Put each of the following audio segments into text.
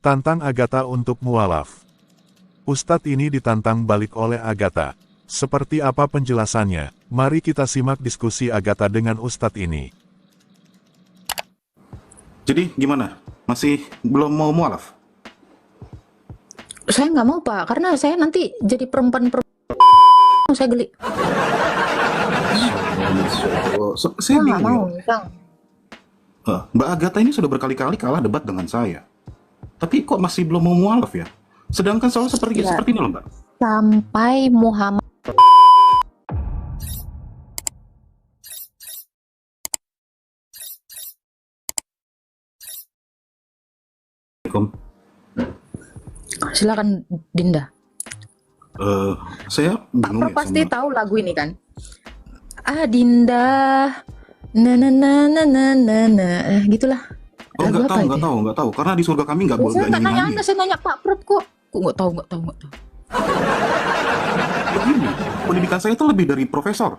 Tantang Agatha untuk mualaf. Ustadz ini ditantang balik oleh Agatha. Seperti apa penjelasannya? Mari kita simak diskusi Agatha dengan Ustadz ini. Jadi gimana? Masih belum mau mualaf? Saya nggak mau Pak, karena saya nanti jadi perempuan saya geli. Saya nggak bingung mau, ya. Kang. Mbak Agatha ini sudah berkali-kali kalah debat dengan saya. Tapi kok masih belum mau mualaf ya? Sedangkan soal seperti Ya. ini loh Mbak. Sampai Muhammad Assalamualaikum. silakan Dinda. Saya bingung ya Pasti sama... tahu lagu ini kan? Ah Dinda, na na na na na na na, gitulah. Oh Lagu apa itu? nggak tahu. Karena di surga kami nggak boleh Saya nggak nanya nyanyi. Anda, saya nanya Pak Prop kok. Kok nggak tahu. Begini, pendidikan saya itu lebih dari profesor.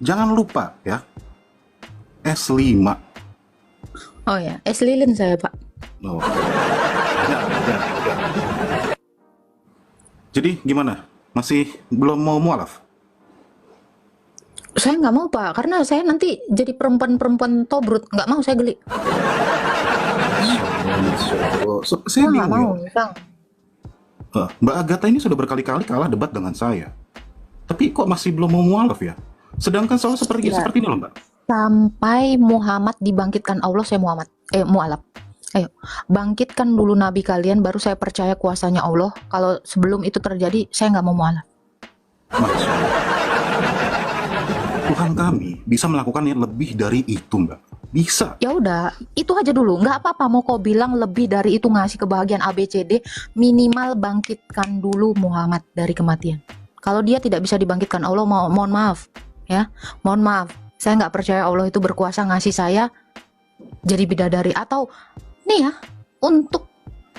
Jangan lupa ya. S5. Oh ya, es lilin saya Pak. Oh. Ya. Jadi gimana? Masih belum mau mualaf? Saya nggak mau Pak, karena saya nanti jadi perempuan tobrut. Nggak mau, saya geli. Saya Nggak mau, bingung ya. Kang. Mbak Agatha ini sudah berkali-kali kalah debat dengan saya. Tapi kok masih belum mau mualaf ya? Sedangkan soal seperti Ya. ini loh Mbak. Sampai Muhammad dibangkitkan Allah, saya mualaf. Ayo, bangkitkan dulu Nabi kalian, baru saya percaya kuasanya Allah. Kalau sebelum itu terjadi, saya nggak mau mualaf. Masya Allah. Tuhan kami bisa melakukan yang lebih dari itu Mbak. Bisa. Ya udah, itu aja dulu. Nggak apa-apa mau kau bilang lebih dari itu, ngasih kebahagiaan ABCD, minimal bangkitkan dulu Muhammad dari kematian. Kalau dia tidak bisa dibangkitkan Allah, mohon maaf, ya, mohon maaf. Saya nggak percaya Allah itu berkuasa ngasih saya jadi bidadari. Atau nih ya, untuk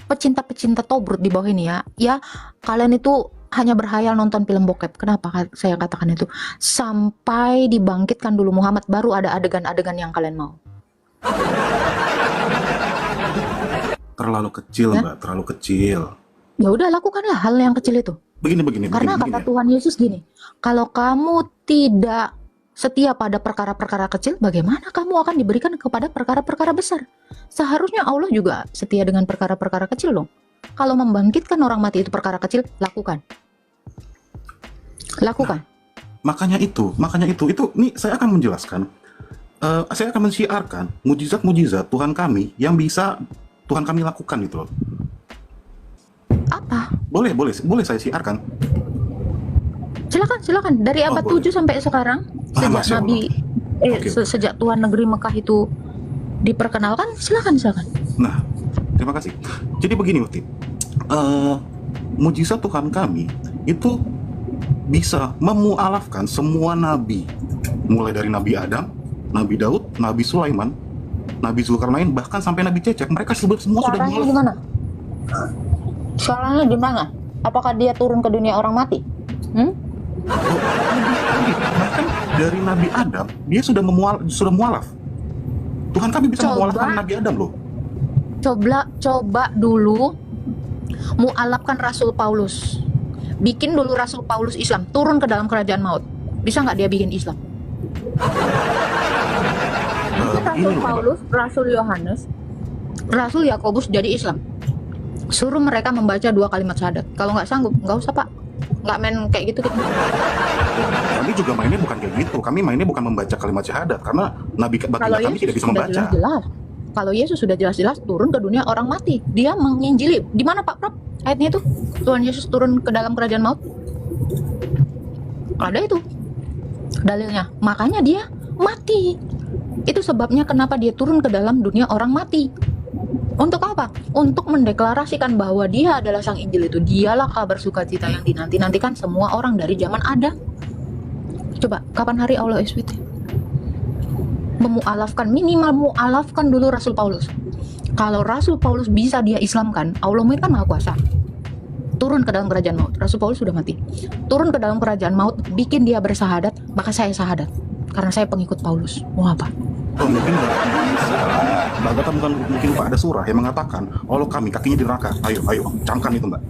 pecinta-pecinta tobrut di bawah ini ya kalian itu hanya berhayal nonton film bokep. Kenapa saya katakan itu? Sampai dibangkitkan dulu Muhammad, baru ada adegan-adegan yang kalian mau. Terlalu kecil Ya? Mbak, terlalu kecil. Ya udah, lakukanlah hal yang kecil itu. Begini Karena kata Tuhan Yesus gini, kalau kamu tidak setia pada perkara-perkara kecil, bagaimana kamu akan diberikan kepada perkara-perkara besar? Seharusnya Allah juga setia dengan perkara-perkara kecil loh. Kalau membangkitkan orang mati itu perkara kecil, lakukan. Lakukan. Makanya itu nih saya akan menjelaskan. Saya akan mensiarkan mujizat-mujizat Tuhan kami yang bisa Tuhan kami lakukan gitu loh. Apa? Boleh saya siarkan. Silakan. Dari abad boleh. 7 sampai sekarang, sejak Masya Allah. Nabi Oke. sejak Tuhan negeri Mekah itu diperkenalkan, silakan. Nah, terima kasih. Jadi begini Uti, mujizat Tuhan kami itu bisa memualafkan semua nabi, mulai dari Nabi Adam, Nabi Daud, Nabi Sulaiman, Nabi Zulkarnain, bahkan sampai Nabi Cecep. Mereka semua sudah Caranya mualaf. gimana? Caranya gimana? Apakah dia turun ke dunia orang mati? Bahkan dari Nabi Adam dia sudah mualaf. Tuhan kami bisa memualafkan Nabi Adam loh. Coba dulu mualafkan Rasul Paulus. Bikin dulu Rasul Paulus Islam, turun ke dalam kerajaan maut. Bisa nggak dia bikin Islam? Rasul Paulus, Rasul Yohanes, Rasul Yakobus jadi Islam. Suruh mereka membaca 2 kalimat syahadat. Kalau nggak sanggup, nggak usah Pak. Nggak main kayak gitu. Kami juga mainnya bukan kayak gitu. Kami mainnya bukan membaca kalimat syahadat karena Nabi baginda kami tidak bisa membaca. Jelas-jelas. Kalau Yesus sudah jelas-jelas turun ke dunia orang mati, dia menginjili. Di mana Pak Prab? Ayatnya itu Tuhan Yesus turun ke dalam kerajaan maut. Ada itu dalilnya. Makanya dia mati. Itu sebabnya kenapa dia turun ke dalam dunia orang mati. Untuk apa? Untuk mendeklarasikan bahwa dia adalah sang Injil itu. Dialah kabar sukacita yang dinanti-nantikan semua orang dari zaman Adam. Coba, kapan hari Allah SWT? Minimal mualafkan dulu Rasul Paulus. Kalau Rasul Paulus bisa dia Islamkan, Allah kan Maha Kuasa. Turun ke dalam kerajaan maut. Rasul Paulus sudah mati. Turun ke dalam kerajaan maut, bikin dia bersahadat, maka saya sahadat. Karena saya pengikut Paulus. Mau apa? Oh, mungkin nggak bisa. Mbak Agatha mungkin lupa ada surah yang mengatakan, Allah kami kakinya di neraka. Ayo, camkan itu Mbak.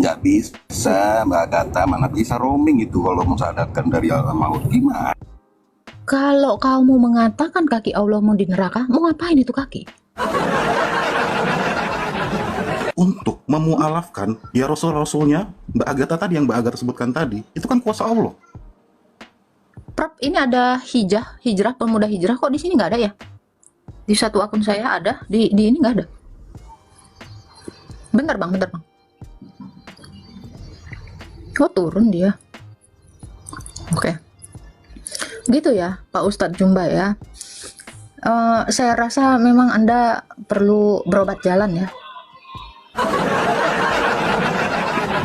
Nggak bisa, Mbak Agatha, mana bisa roaming itu kalau mensadarkan dari alam maut gimana? Kalau kamu mengatakan kaki Allahmu di neraka, mau ngapain itu kaki? Untuk memualafkan ya rasul-rasulnya Mbak Agatha tadi, yang Mbak Agatha sebutkan tadi, itu kan kuasa Allah. Prap, ini ada hijrah, pemuda hijrah, kok di sini nggak ada ya? Di satu akun saya ada, di ini nggak ada. Bentar bang. Oh, turun dia. Oke. Gitu ya, Pak Ustadz Jumba ya. Saya rasa memang Anda perlu berobat jalan ya.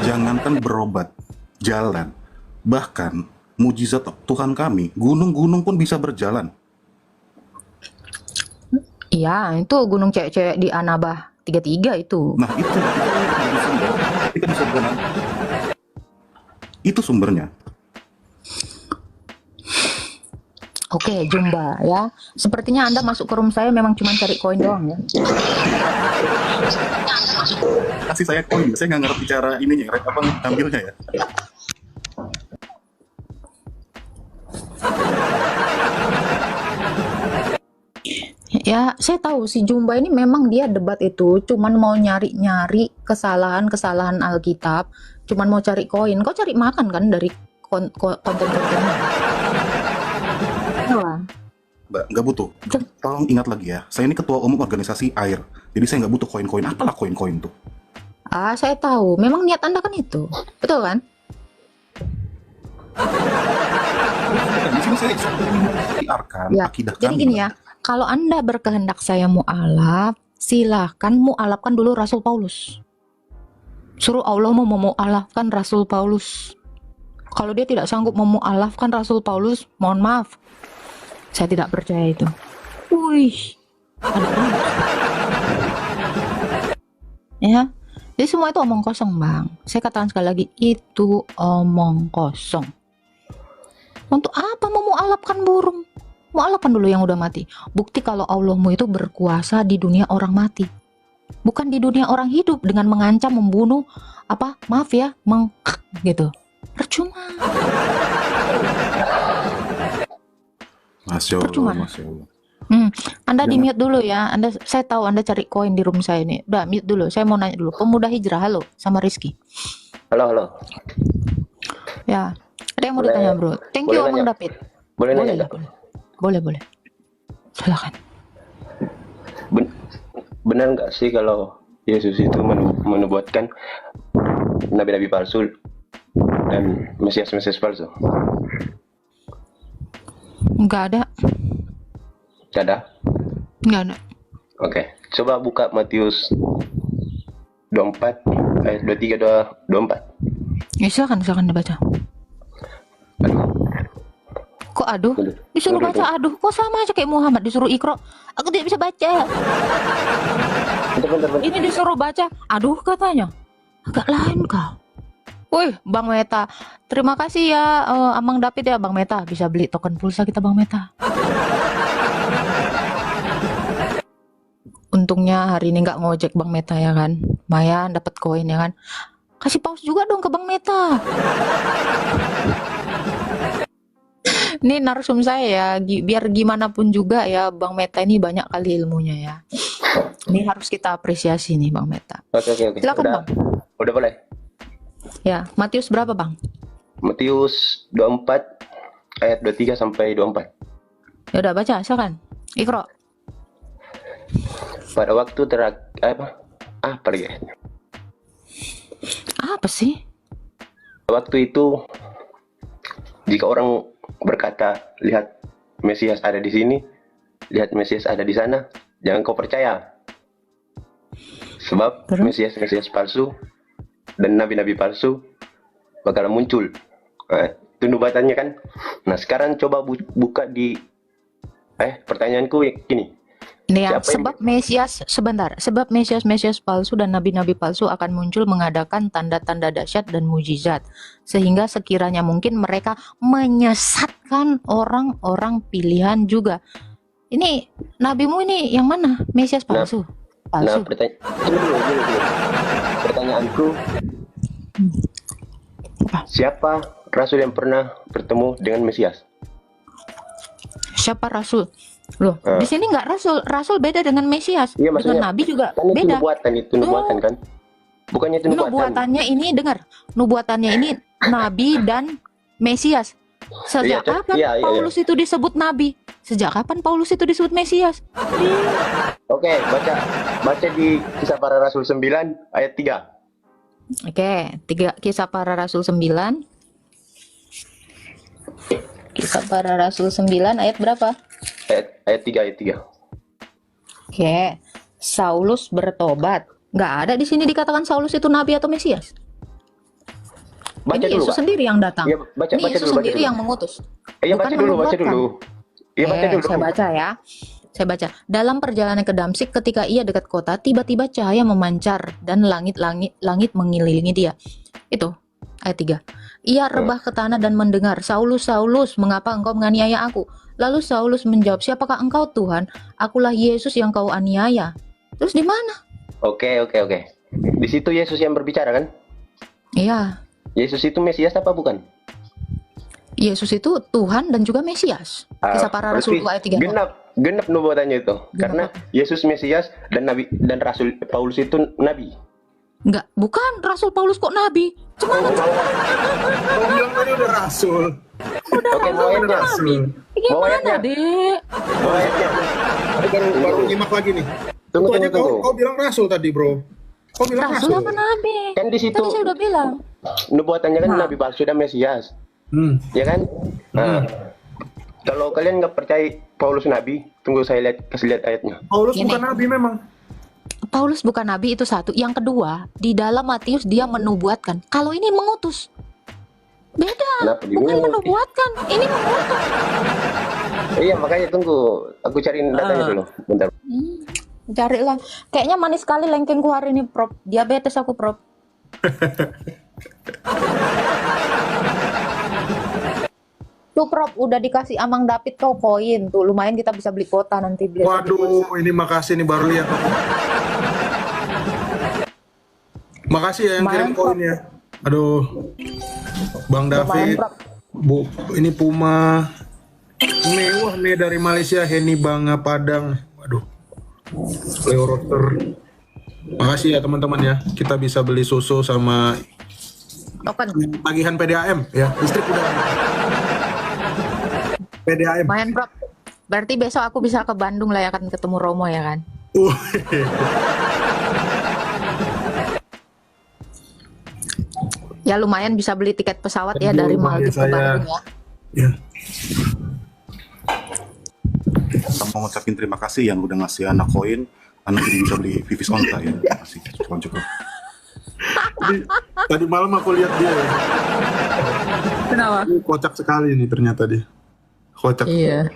Jangankan berobat, jalan. Bahkan mujizat Tuhan kami, gunung-gunung pun bisa berjalan. Iya, itu gunung cewek-cewek di Anabah 33 itu. Nah, itu sumbernya. Oke, Jumba ya. Sepertinya Anda masuk ke room saya memang cuma cari koin doang ya. Kasih saya koin, saya nggak ngerti cara ininya, apa ngambilnya ya. Ya, saya tahu si Jumba ini memang dia debat itu cuman mau nyari-nyari kesalahan-kesalahan Alkitab, cuman mau cari koin. Kok cari makan kan dari konten-kontennya? Mbak, nggak butuh. Tolong ingat lagi ya, saya ini ketua umum organisasi AIR. Jadi saya nggak butuh koin-koin. Apalah koin-koin tuh? Saya tahu. Memang niat Anda kan itu. Betul kan? Di sini saya siarkan Ya, akidah jadi kami. gini ya, kalau Anda berkehendak saya mu'alaf, silahkan mu'alafkan dulu Rasul Paulus. Suruh Allah mau memu'alafkan Rasul Paulus. Kalau dia tidak sanggup memu'alafkan Rasul Paulus, mohon maaf, saya tidak percaya itu. Wih, ada ya. Jadi semua itu omong kosong, Bang. Saya katakan sekali lagi, itu omong kosong. Untuk apa mau mu'alafkan burung? Mu'alafkan dulu yang udah mati. Bukti kalau Allahmu itu berkuasa di dunia orang mati, bukan di dunia orang hidup dengan mengancam, membunuh, maaf ya, gitu. Percuma. Masya Percuma. Allah, Masya Allah. Anda di Jangan. mute dulu ya. Saya tahu Anda cari koin di room saya ini. Udah mute dulu. Saya mau nanya dulu. Pemuda hijrah, halo, sama Rizky. Halo. Ya, ada yang mau Boleh- ditanya bro. Thank you, boleh Omang nanya? David. Boleh nanya Boleh, nggak? boleh. Silakan. Benar nggak sih kalau Yesus itu menubuatkan nabi-nabi palsu dan mesias-mesias palsu? Nggak ada. Nggak ada? Nggak ada. Oke. Coba buka Matius 24, 23, 24. Ya silakan dibaca. Kok aduh? Disuruh baca aduh. Kok sama aja kayak Muhammad disuruh Iqra. Aku tidak bisa baca. Bentar. Ini disuruh baca. Aduh katanya. Agak lain kau. Wih, Bang Meta. Terima kasih ya Amang David ya Bang Meta. Bisa beli token pulsa kita Bang Meta. Untungnya hari ini nggak ngojek Bang Meta ya kan. Lumayan dapat koin ya kan. Kasih pause juga dong ke Bang Meta. Ini narsum saya ya, biar gimana pun juga ya Bang Meta ini banyak kali ilmunya ya. Ini harus kita apresiasi nih Bang Meta. Oke. Silakan Bang. Udah boleh. Ya, Matius berapa Bang? Matius 24 ayat 23 sampai 24. Ya udah baca, silakan. Iqra. Pada waktu pergi. Apa sih? Waktu itu jika orang berkata, lihat Mesias ada di sini, lihat Mesias ada di sana, jangan kau percaya. Sebab Terus? Mesias palsu dan nabi-nabi palsu bakal muncul. Itu nubuatannya kan. Nah sekarang coba buka di pertanyaanku gini. Ini ya, Siapa yang- sebab Mesias palsu dan nabi-nabi palsu akan muncul mengadakan tanda-tanda dahsyat dan mujizat, sehingga sekiranya mungkin mereka menyesatkan orang-orang pilihan juga. Ini nabimu ini yang mana? Mesias palsu? Nah, Palsu. dulu. Pertanyaanku, Apa? siapa rasul yang pernah bertemu dengan Mesias? Siapa rasul? Loh, Eh. di sini nggak rasul. Rasul beda dengan Mesias. Iya, maksudnya Dengan nabi juga kan itu beda. nubuatan kan? Bukannya itu nubuatan? Nubuatannya ini dengar. Nubuatannya ini nabi dan Mesias. Sejak Iya, kapan iya. Paulus itu disebut nabi? Sejak kapan Paulus itu disebut Mesias? Oke, baca di Kisah Para Rasul 9 ayat 3. Oke, Kisah Para Rasul 9. Kisah Para Rasul 9 ayat berapa? Ayat 3. Oke, Saulus bertobat. Nggak ada di sini dikatakan Saulus itu nabi atau Mesias. Baca Ini dulu, Yesus Pak. sendiri yang datang. Iya, baca Ini Yesus dulu, baca sendiri dulu. yang mengutus. Iya, Bukan baca dulu. menubuatkan. Iya, baca dulu. Saya baca ya. Saya baca. Dalam perjalanan ke Damsik ketika ia dekat kota, tiba-tiba cahaya memancar dan langit mengelilingi dia. Itu ayat 3. Ia rebah ke tanah dan mendengar, "Saulus, Saulus, mengapa engkau menganiaya aku?" Lalu Saulus menjawab, "Siapakah engkau, Tuhan?" "Akulah Yesus yang kau aniaya." Terus di mana? Oke. Di situ Yesus yang berbicara kan? Iya, Yesus itu Mesias apa bukan? Yesus itu Tuhan dan juga Mesias. Kisah Para Rasul 2 ayat 3. Genap nubuatannya itu. Genap Karena Yesus Mesias dan nabi dan Rasul Paulus itu nabi. Enggak, bukan Rasul Paulus kok nabi. Cuma Kau bilang tadi udah rasul. Oke, mau ayatnya. Rasul. Mau gimana, ayatnya. Dek? Mau ayatnya. Tapi kan Baru nyimak lagi nih. Tunggu. Itu aja kau bilang rasul tadi, bro. Kau bilang Rasul rasul. apa nabi? Kan di situ Tadi saya udah bilang. nubuatannya kan Nah. nabi palsu dan Mesias. Ya kan? Hmm. Nah, kalau kalian nggak percaya Paulus nabi, tunggu saya kasih lihat ayatnya. Paulus Ini. bukan nabi memang. Paulus bukan nabi itu satu. Yang kedua, di dalam Matius dia menubuatkan. Kalau ini mengutus. Beda. Kenapa Bukan bingung? menubuatkan. Ini mengutus. Iya, makanya tunggu. Aku cariin datanya dulu. Bentar. Carilah. Kayaknya manis sekali lengkengku hari ini, Prof. Diabetes aku, Prof. Tuh, Prof, udah dikasih Amang David kau koin. Tuh, lumayan kita bisa beli kuota nanti beli. Waduh, ini makasih nih baru lihat. Makasih ya yang kirim koinnya. Aduh, Bang Lumayan, David, Prof. ini Puma mewah nih dari Malaysia, Heni Banga Padang. Waduh, Leo Roster. Makasih ya teman-teman ya, kita bisa beli susu sama Token. tagihan PDAM ya. Listrik udah. PDAM. Lumayan, Prof. Berarti besok aku bisa ke Bandung lah ya kan ketemu Romo ya kan. Ya lumayan bisa beli tiket pesawat ya Aduh, dari bahaya Maldives ke saya. Bandung ya. Ya. Kita mau ngucapin terima kasih yang udah ngasih anak koin, anak jadi bisa beli Vivis Onta ya. Terima kasih, cukup. Tadi malam aku lihat dia. Ya. Kenapa? Ini kocak sekali nih ternyata dia. Kocak. Iya.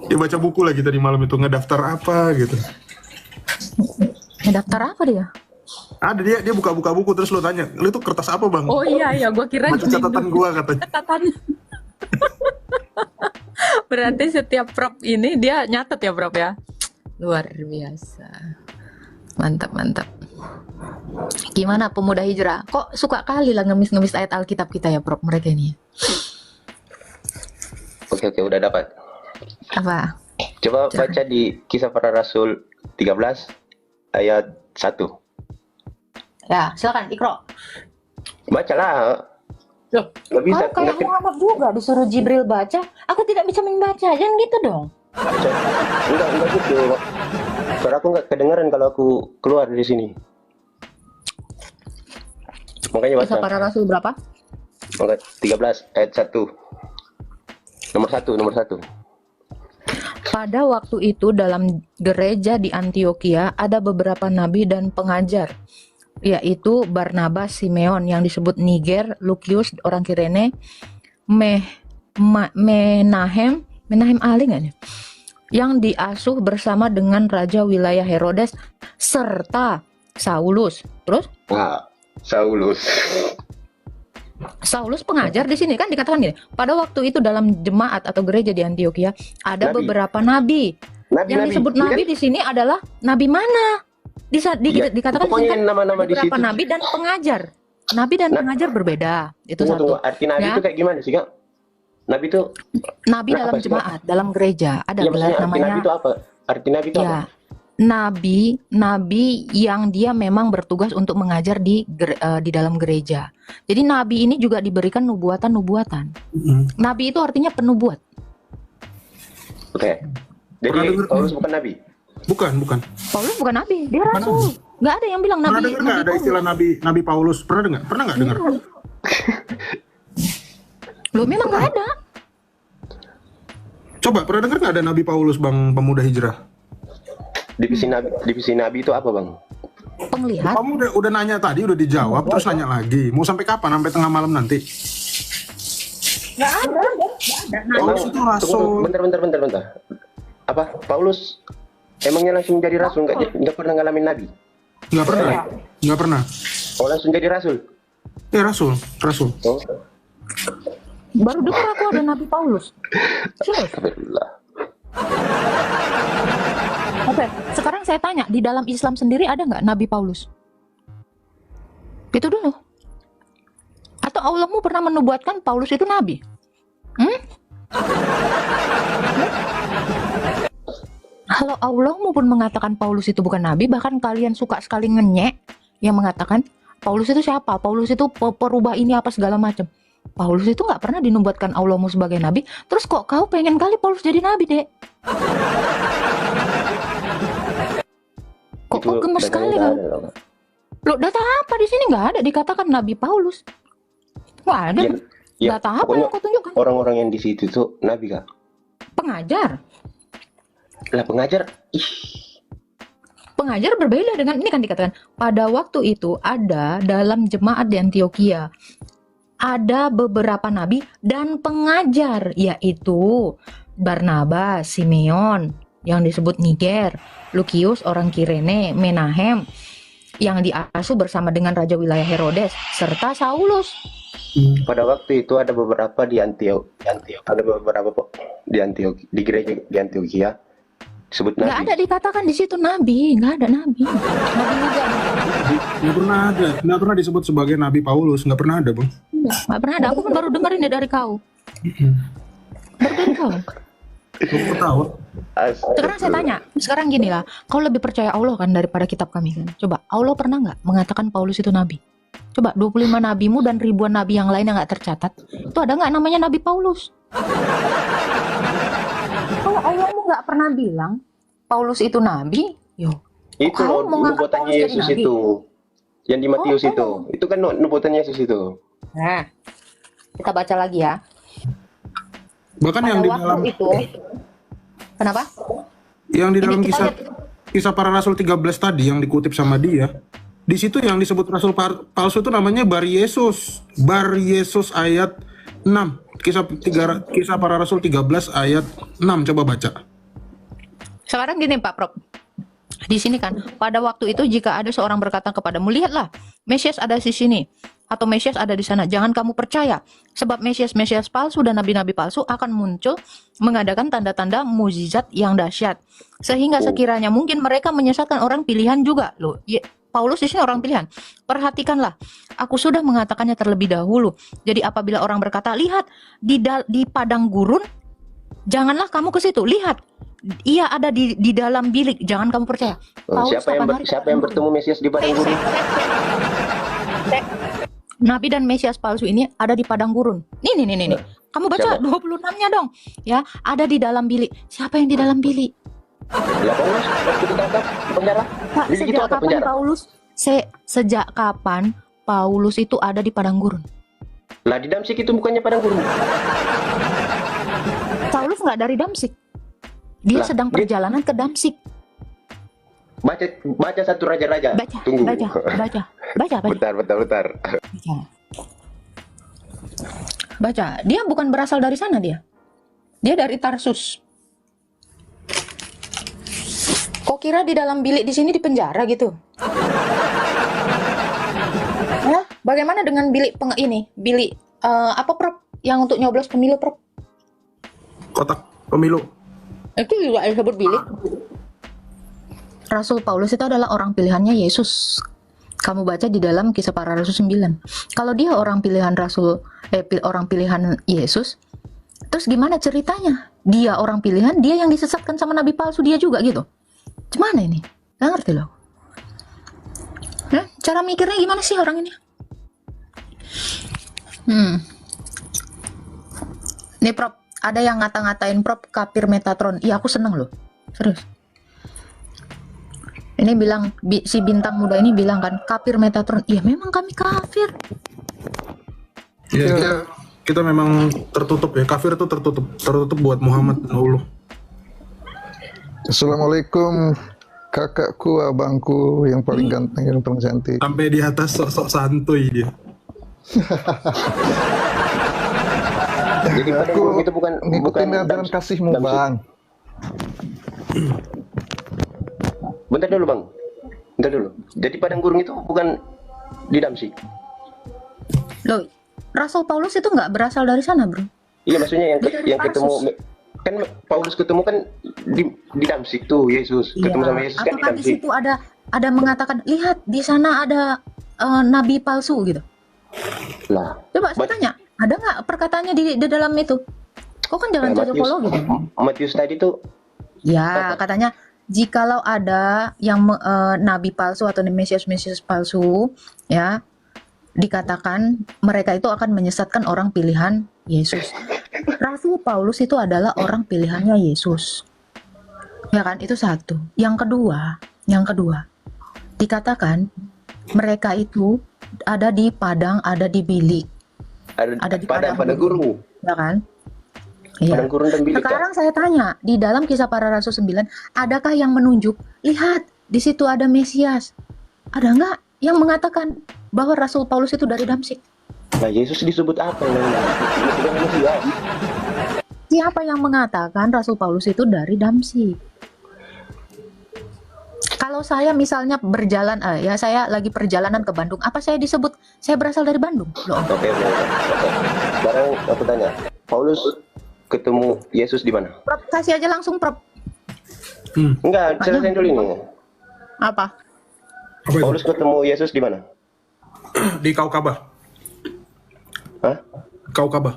Dia baca buku lagi tadi malam itu, ngedaftar apa gitu. Daftar apa dia? Ada dia buka-buka buku terus lo tanya, "Lu itu kertas apa, Bang?" Oh iya, gua kira Baca catatan gua katanya. catatan. Berarti setiap Prof ini dia nyatet ya, Prof ya. Luar biasa. Mantap. Gimana pemuda hijrah? Kok suka kali lah ngemis-ngemis ayat Alkitab kita ya, Prof, mereka ini? Oke, udah dapat. Apa? Coba baca di Kisah Para Rasul 13 ayat 1. Ya, silakan Ikro. Bacalah. Loh, Nggak bisa. kau kayak Muhammad juga disuruh Jibril baca. Aku tidak bisa membaca, jangan gitu dong. Enggak gitu. Suara aku nggak kedengeran kalau aku keluar dari sini. Makanya baca. Kisah Para Rasul berapa? Maka 13 ayat 1. Nomor 1. Pada waktu itu dalam gereja di Antioquia ada beberapa nabi dan pengajar, yaitu Barnabas, Simeon yang disebut Niger, Lukius orang Kirene, Menahem Ali nggak nih? Yang diasuh bersama dengan raja wilayah Herodes serta Saulus. Terus Saulus. Saulus pengajar di sini kan dikatakan gini. Pada waktu itu dalam jemaat atau gereja di Antioquia ada Nabi. beberapa nabi. Yang disebut Iya nabi kan? di sini adalah nabi mana? Ya, Dikatakan di sini pokoknya kan nama-nama di beberapa situ. nabi dan pengajar. Nabi dan Nah, pengajar berbeda. Itu Tunggu, satu. arti nabi Ya. itu kayak gimana sih kak? Nabi itu, Nabi nah, dalam apa sih, Kak? jemaat, dalam gereja ada Ya gelar maksudnya arti nabi namanya itu apa? Arti nabi itu apa? ya nabi yang dia memang bertugas untuk mengajar di dalam gereja. Jadi nabi ini juga diberikan nubuatan-nubuatan. Nabi itu artinya penubuat. Oke. Jadi Pernah dengar- Paulus bukan nabi. Bukan. Paulus bukan nabi, dia rasul. Nggak ada yang bilang Pernah nabi. dengar nggak ada Paulus. istilah Nabi Paulus? Pernah dengar? Pernah nggak dengar? Loh, memang nggak ada. Coba pernah dengar nggak ada Nabi Paulus, Bang Pemuda Hijrah? Divisi nabi itu apa bang? Penglihat. Kamu udah nanya tadi, udah dijawab, terus nanya lagi. Mau sampai kapan? Sampai tengah malam nanti? Nggak ada. Paulus itu rasul. Bentar. Apa? Paulus emangnya langsung jadi rasul? Nggak pernah ngalamin nabi? Nggak pernah. Oh langsung jadi rasul? Ya rasul. Oh, Baru dengar aku ada Nabi Paulus. Serius. astagfirullah. Oke, sekarang saya tanya, di dalam Islam sendiri ada nggak Nabi Paulus? Itu dulu. Atau Allahmu pernah menubuatkan Paulus itu nabi? Kalau Allahmu pun mengatakan Paulus itu bukan nabi, bahkan kalian suka sekali ngenyek yang mengatakan Paulus itu siapa? Paulus itu perubah ini apa segala macam. Paulus itu nggak pernah dinubuatkan Allahmu sebagai nabi. Terus kok kau pengen kali Paulus jadi nabi, Dek? Kok Itu gemes datanya sekali nggak kau? ada, loh. Loh, data apa di sini nggak ada dikatakan Nabi Paulus? Nggak ada. Ya, Data apa pokoknya yang kau tunjukkan? orang-orang yang di situ tuh nabi kak. Pengajar. Lah pengajar, ih, Pengajar berbeda dengan ini kan dikatakan pada waktu itu ada dalam jemaat di Antioquia ada beberapa nabi dan pengajar, yaitu Barnabas, Simeon yang disebut Niger, Lukius orang Kirene, Menahem yang diasuh bersama dengan raja wilayah Herodes, serta Saulus. pada waktu itu ada beberapa di ada beberapa di gereja di Antioquia disebut Nggak nabi. ada dikatakan di situ nabi, nggak ada nabi. Nabi juga Nggak pernah ada. Nggak pernah disebut sebagai Nabi Paulus. Nggak pernah ada, Bang. nggak pernah ada. Aku kan baru dengerin deh dari kau. Baru dari kau. Aku ketawa. Sekarang saya tanya, sekarang gini lah, kau lebih percaya Allah kan daripada kitab kami kan? Coba, Allah pernah nggak mengatakan Paulus itu nabi? Coba 25 nabimu dan ribuan nabi yang lain yang nggak tercatat, itu ada nggak namanya Nabi Paulus? Kalau Allahmu nggak pernah bilang Paulus itu nabi, yo. Itu Kau mau ngangkat nubuatannya Paulus jadi Yesus nabi? itu. Yang di Matius Oh. itu kan nubuatannya Yesus itu. Nah, kita baca lagi ya. Bahkan Pada yang di waktu dalam itu, kenapa? dalam Ini kita kisah para rasul 13 tadi yang dikutip sama dia, di situ yang disebut rasul palsu itu namanya Bar Yesus ayat 6. Kisah para rasul 13 ayat 6, coba baca. Sekarang gini Pak Prop, di sini kan pada waktu itu jika ada seorang berkata kepadamu, lihatlah Mesias ada di sini atau Mesias ada di sana, jangan kamu percaya, sebab Mesias palsu dan nabi-nabi palsu akan muncul mengadakan tanda-tanda mukjizat yang dahsyat, sehingga sekiranya mungkin mereka menyesatkan orang pilihan juga. Loh, Paulus di sini orang pilihan. Perhatikanlah, aku sudah mengatakannya terlebih dahulu. Jadi apabila orang berkata, lihat di padang gurun, janganlah kamu ke situ. Lihat, ia ada di dalam bilik, jangan kamu percaya. Paulus kapan hari Siapa yang bertemu Mesias di padang gurun? Nabi dan Mesias palsu ini ada di padang gurun. Nih. Kamu baca Siapa? 26-nya dong. Ya, ada di dalam bilik. Siapa yang di dalam bilik? Ya Paulus waktu ditangkap di penjara. Pak, Bilik itu sejak apa kapan penjara? Paulus? Sejak kapan Paulus itu ada di padang gurun? Lah di Damsik itu bukannya padang gurun. Paulus nggak dari Damsik. Dia Lah, sedang perjalanan ke Damsik. Baca satu raja-raja. Baca. Tunggu. Bentar. Baca. Dia bukan berasal dari sana dia. Dia dari Tarsus. Kok kira di dalam bilik di sini di penjara gitu? Ya, bagaimana dengan bilik Apa Prof? Yang untuk nyoblos pemilu Prof? Kotak pemilu. Itu juga disebut bilik. Rasul Paulus itu adalah orang pilihannya Yesus. Kamu baca di dalam Kisah Para Rasul 9. Kalau dia orang pilihan orang pilihan Yesus, terus gimana ceritanya? Dia orang pilihan, dia yang disesatkan sama nabi palsu dia juga gitu. Gimana ini? Gak ngerti loh. Cara mikirnya gimana sih orang ini? Nih Prof, ada yang ngata-ngatain Prof kafir Metatron. Iya aku seneng loh, serius. Ini bilang si bintang muda ini bilang kan kafir Metatron. Iya memang kami kafir. Ya, kita memang tertutup ya. Kafir itu tertutup buat Muhammad dan Allah. Assalamualaikum kakakku, abangku yang paling ganteng, yang paling cantik. Sampai di atas sok-sok santuy dia. Jadi pada Aku gurung itu bukan ngikutin ajaran kasihmu, damsik. Bang. Bentar dulu bang, bentar dulu. Jadi padang gurung itu bukan di Damsik. Loh, Rasul Paulus itu nggak berasal dari sana, bro. Iya maksudnya yang Dari yang ketemu Tarsus. kan Paulus ketemu kan di Damsik tuh Yesus ketemu sama Yesus kan di Apakah di Damsik. situ ada mengatakan, lihat di sana ada nabi palsu gitu? Lah, Coba saya tanya, ada nggak perkataannya di dalam itu? Kok kan jangan cocokologi gitu? Matius tadi tuh Ya, katanya jikalau ada yang nabi palsu atau mesias palsu, ya, dikatakan mereka itu akan menyesatkan orang pilihan Yesus. Rasul Paulus itu adalah orang pilihannya Yesus. Ya kan, itu satu. Yang kedua, dikatakan mereka itu ada di padang, ada di bilik, ada di padang padang gurung. ya kan? Iya. Padang gurun dan bilik. Sekarang saya tanya, di dalam Kisah Para Rasul 9, adakah yang menunjuk, lihat, di situ ada Mesias? Ada nggak yang mengatakan bahwa Rasul Paulus itu dari Damsik? Nah, Yesus disebut apa namanya? Bukan Mesias. Siapa yang mengatakan Rasul Paulus itu dari Damsik? Kalau saya misalnya berjalan, ya saya lagi perjalanan ke Bandung, apa saya disebut saya berasal dari Bandung? Loh, Oke. Sekarang aku tanya, Paulus ketemu Yesus di mana? Prof, kasih aja langsung, Prof. Enggak, ceritain dulu ini. Apa? Apa itu? Paulus ketemu Yesus di mana? Di Kaukabah. Hah? Kaukabah.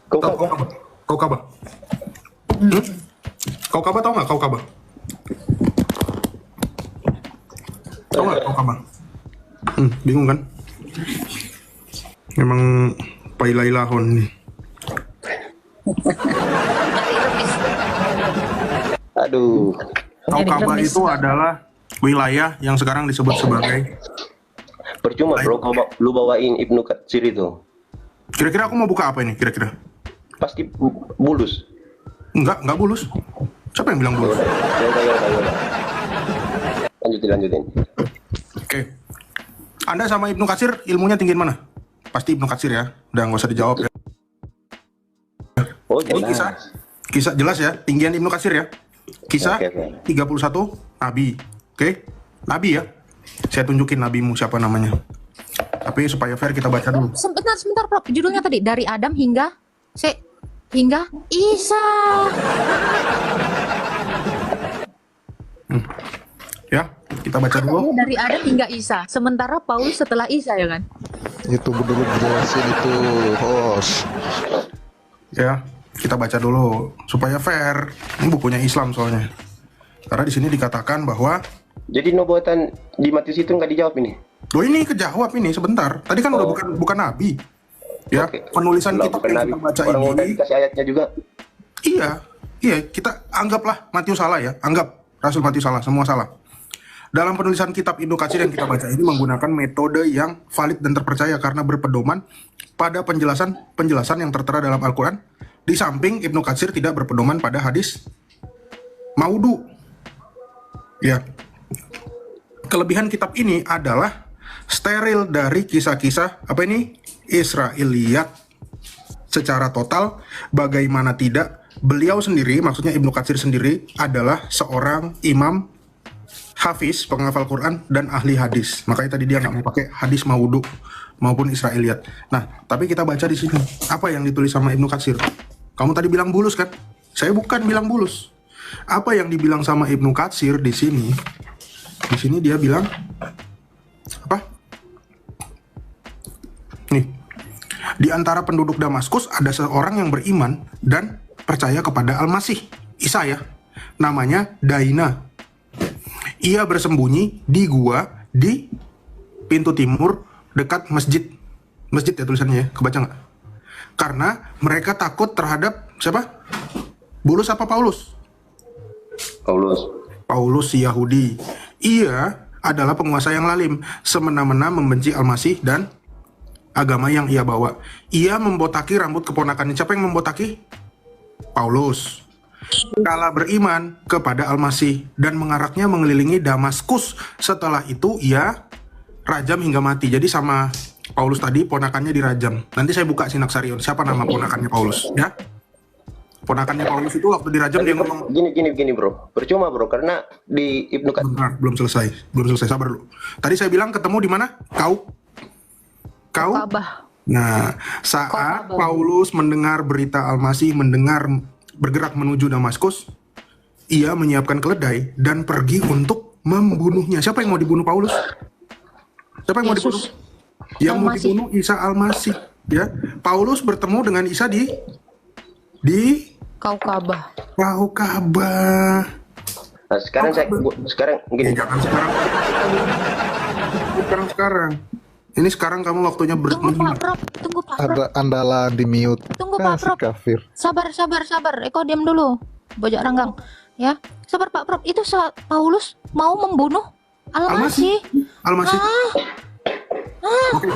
Kau Tahu apa? Kaukabah? Kaukabah. Kaukabah tahu nggak Kaukabah? Tahu nggak Kaukabah? Bingung kan? Memang pailailahon nih. Aduh. Kaukabah Jadi itu adalah wilayah yang sekarang disebut sebagai. Percuma bro, lu bawain Ibnu Katsir itu. Kira-kira aku mau buka apa ini? Kira-kira? Pasti bulus. Enggak bulus. Siapa yang bilang bulus? Yaudah. Lanjutin. Oke. Anda sama Ibnu Katsir ilmunya tinggiin mana? Pasti Ibnu Katsir ya. Udah nggak usah dijawab ya. Oh, Ini kisah jelas ya. Tinggian Ibnu Katsir ya. Kisah Oke. 31 Nabi. Oke. Nabi ya. Saya tunjukin nabimu siapa namanya. Tapi supaya fair kita baca dulu. Sebentar, Prof. Judulnya tadi dari Adam hingga Isa. Ya, kita baca dulu. Dari Adam hingga Isa. Sementara Paulus setelah Isa ya kan? Itu dulu jelasin itu, host. Ya, kita baca dulu supaya fair. Ini bukunya Islam soalnya. Karena di sini dikatakan bahwa Jadi nubuatan di Matius itu nggak dijawab ini. loh ini kejawab ini sebentar. Tadi kan udah bukan nabi. Ya, Oke. penulisan Lah, kitab bukan yang Nabi. kita baca Orang udah ini. dikasih ayatnya juga. Iya, kita anggaplah Matius salah ya. Anggap Rasul Matius salah, semua salah. Dalam penulisan kitab Ibnu Katsir yang kita baca ini menggunakan metode yang valid dan terpercaya karena berpedoman pada penjelasan yang tertera dalam Al-Quran. Di samping Ibnu Katsir tidak berpedoman pada hadis maudhu. Ya. Kelebihan kitab ini adalah steril dari kisah-kisah apa ini? Israiliyat secara total. Bagaimana tidak, beliau sendiri, maksudnya Ibnu Katsir sendiri adalah seorang imam hafiz, penghafal Quran, dan ahli hadis. Makanya tadi dia nggak mau pakai hadis maudhu maupun Israiliyat. Nah, tapi kita baca di sini apa yang ditulis sama Ibnu Katsir. Kamu tadi bilang bulus kan? Saya bukan bilang bulus. Apa yang dibilang sama Ibnu Katsir di sini? Di sini dia bilang apa? Nih, di antara penduduk Damaskus ada seorang yang beriman dan percaya kepada Al-Masih, Isa ya. Namanya Daina. Ia bersembunyi di gua di pintu timur dekat masjid. Masjid ya tulisannya ya, kebaca nggak? Karena mereka takut terhadap siapa? Bulus apa Paulus? Paulus. Paulus si Yahudi. Ia adalah penguasa yang lalim, semena-mena membenci Al-Masih dan agama yang ia bawa. Ia membotaki rambut keponakannya. Siapa yang membotaki? Paulus. Kala beriman kepada Al-Masih dan mengaraknya mengelilingi Damaskus. Setelah itu ia rajam hingga mati. Jadi sama Paulus tadi ponakannya dirajam. Nanti saya buka Sinaksarion. Siapa nama ponakannya Paulus? Ya. Ponakannya Paulus itu waktu dirajam dia ngomong. Gini bro. Percuma bro, karena di Ibnu Katsir. Bentar, belum selesai. Sabar dulu. Tadi saya bilang ketemu di mana? Kau. Ka'bah. Nah, saat Ka'bah. Paulus mendengar berita Al-Masih bergerak menuju Damaskus, ia menyiapkan keledai dan pergi untuk membunuhnya. Siapa yang mau dibunuh Paulus? Siapa yang mau dibunuh? Yesus. Yang mau Al-Masih. dibunuh Isa Al-Masih. Ya, Paulus bertemu dengan Isa di Kau Ka'bah. Ka'bah. Nah, sekarang gini. Jangan sekarang. Ini sekarang kamu waktunya Tunggu Pak Prof. Ada andalan di mute. Tunggu Pak Si Prof. kafir. Sabar. Eko diam dulu. Bojok Ranggang. Ya. Sabar Pak Prof. Itu Paulus mau membunuh Al-Masih. Al-Masih. Oke.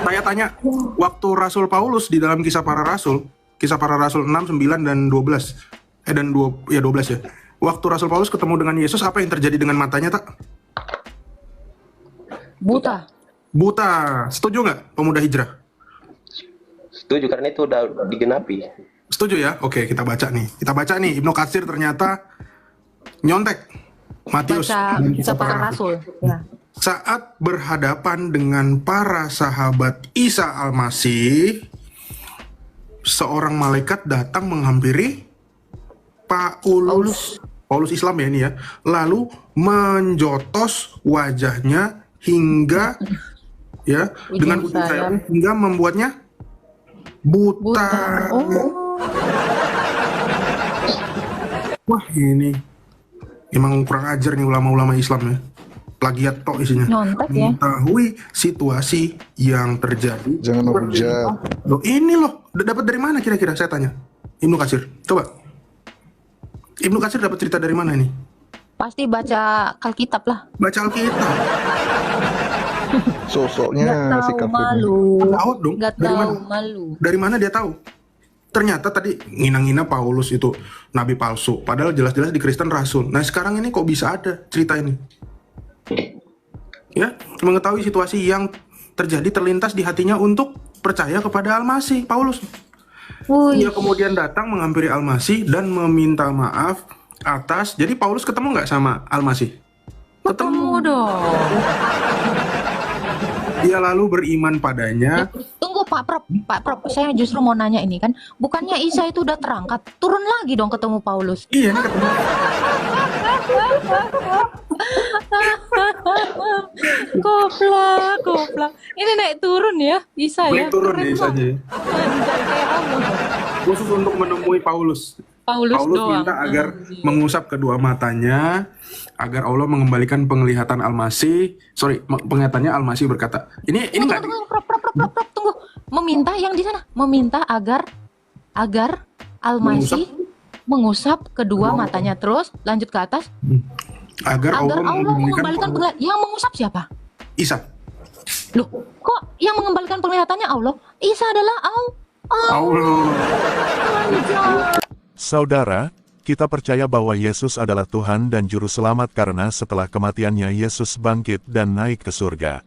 Saya tanya, waktu Rasul Paulus di dalam Kisah Para Rasul 6, 9 dan 12. Dan 12 ya. Waktu Rasul Paulus ketemu dengan Yesus, apa yang terjadi dengan matanya, tak? Buta. Setuju nggak pemuda hijrah? Setuju, karena itu udah digenapi. Setuju ya? Oke, kita baca nih. Ibnu Katsir ternyata nyontek Matius Baca dan Kisah Para Rasul. Ya. Saat berhadapan dengan para sahabat Isa Al-Masih, seorang malaikat datang menghampiri Paulus Islam ya ini ya, lalu menjotos wajahnya hingga ya dengan ujung sayapnya hingga membuatnya buta. Wah, ini emang kurang ajar nih ulama-ulama Islam ya. Plagiat tok isinya. Nyontek ya. Mengetahui situasi yang terjadi. Jangan hujat. Loh, ini loh, dapat dari mana kira-kira saya tanya? Ibnu Katsir. Coba. Ibnu Katsir dapat cerita dari mana ini? Pasti baca Alkitab lah. Baca Alkitab. Sosoknya Nggak si tahu kafir. malu. Tahu dong. Nggak Dari tahu mana? malu. Dari mana dia tahu? Ternyata tadi ngina-ngina Paulus itu nabi palsu. Padahal jelas-jelas di Kristen rasul. Nah sekarang ini kok bisa ada cerita ini? Ya, mengetahui situasi yang terjadi terlintas di hatinya untuk percaya kepada Al-Masih, Paulus. Wih. Dia kemudian datang menghampiri Al-Masih dan meminta maaf atas. Jadi Paulus ketemu nggak sama Al-Masih? Ketemu dong. Dia lalu beriman padanya. Tunggu Pak Prof, saya justru mau nanya ini kan, bukannya Isa itu udah terangkat, turun lagi dong ketemu Paulus. Iya, ini ketemu. Goblok. Ini naik turun ya, Isa ya. Naik turun Keren ya Isa aja. banget. Anjay, kayak Allah. Khusus untuk menemui Paulus. Paulus doang. minta agar mengusap kedua matanya, agar Allah mengembalikan penglihatan Al-Masih. Penglihatannya Al-Masih berkata, ini nggak Tunggu, Prof, tunggu. Meminta yang di sana, meminta agar Al-Masih mengusap kedua matanya, terus lanjut ke atas agar Allah mengembalikan penglihatan. Yang mengusap siapa? Isa. Loh, kok yang mengembalikan penglihatannya Allah? Isa adalah Allah. Saudara, kita percaya bahwa Yesus adalah Tuhan dan Juru Selamat karena setelah kematiannya Yesus bangkit dan naik ke surga.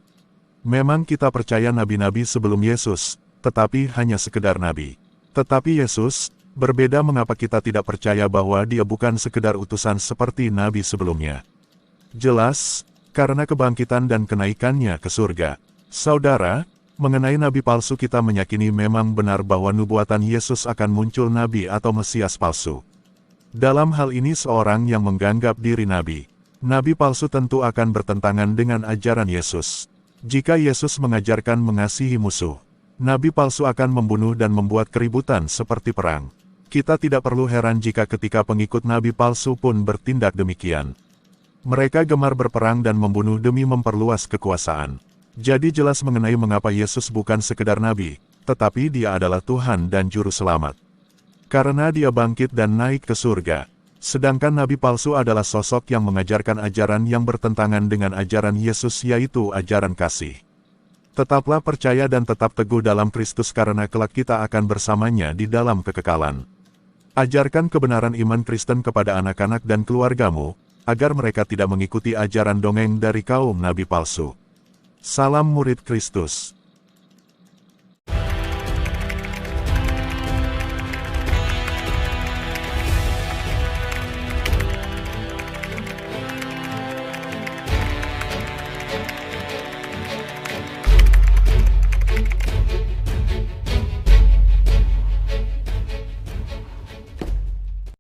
Memang kita percaya nabi-nabi sebelum Yesus, tetapi hanya sekedar nabi. Tetapi Yesus, Berbeda mengapa kita tidak percaya bahwa dia bukan sekedar utusan seperti nabi sebelumnya. Jelas, karena kebangkitan dan kenaikannya ke surga. Saudara, mengenai nabi palsu kita meyakini memang benar bahwa nubuatan Yesus akan muncul nabi atau Mesias palsu. Dalam hal ini seorang yang menganggap diri nabi palsu tentu akan bertentangan dengan ajaran Yesus. Jika Yesus mengajarkan mengasihi musuh, nabi palsu akan membunuh dan membuat keributan seperti perang. Kita tidak perlu heran jika ketika pengikut nabi palsu pun bertindak demikian. Mereka gemar berperang dan membunuh demi memperluas kekuasaan. Jadi jelas mengenai mengapa Yesus bukan sekedar nabi, tetapi dia adalah Tuhan dan Juru Selamat. Karena dia bangkit dan naik ke surga. Sedangkan nabi palsu adalah sosok yang mengajarkan ajaran yang bertentangan dengan ajaran Yesus, yaitu ajaran kasih. Tetaplah percaya dan tetap teguh dalam Kristus karena kelak kita akan bersamanya di dalam kekekalan. Ajarkan kebenaran iman Kristen kepada anak-anak dan keluargamu, agar mereka tidak mengikuti ajaran dongeng dari kaum nabi palsu. Salam murid Kristus.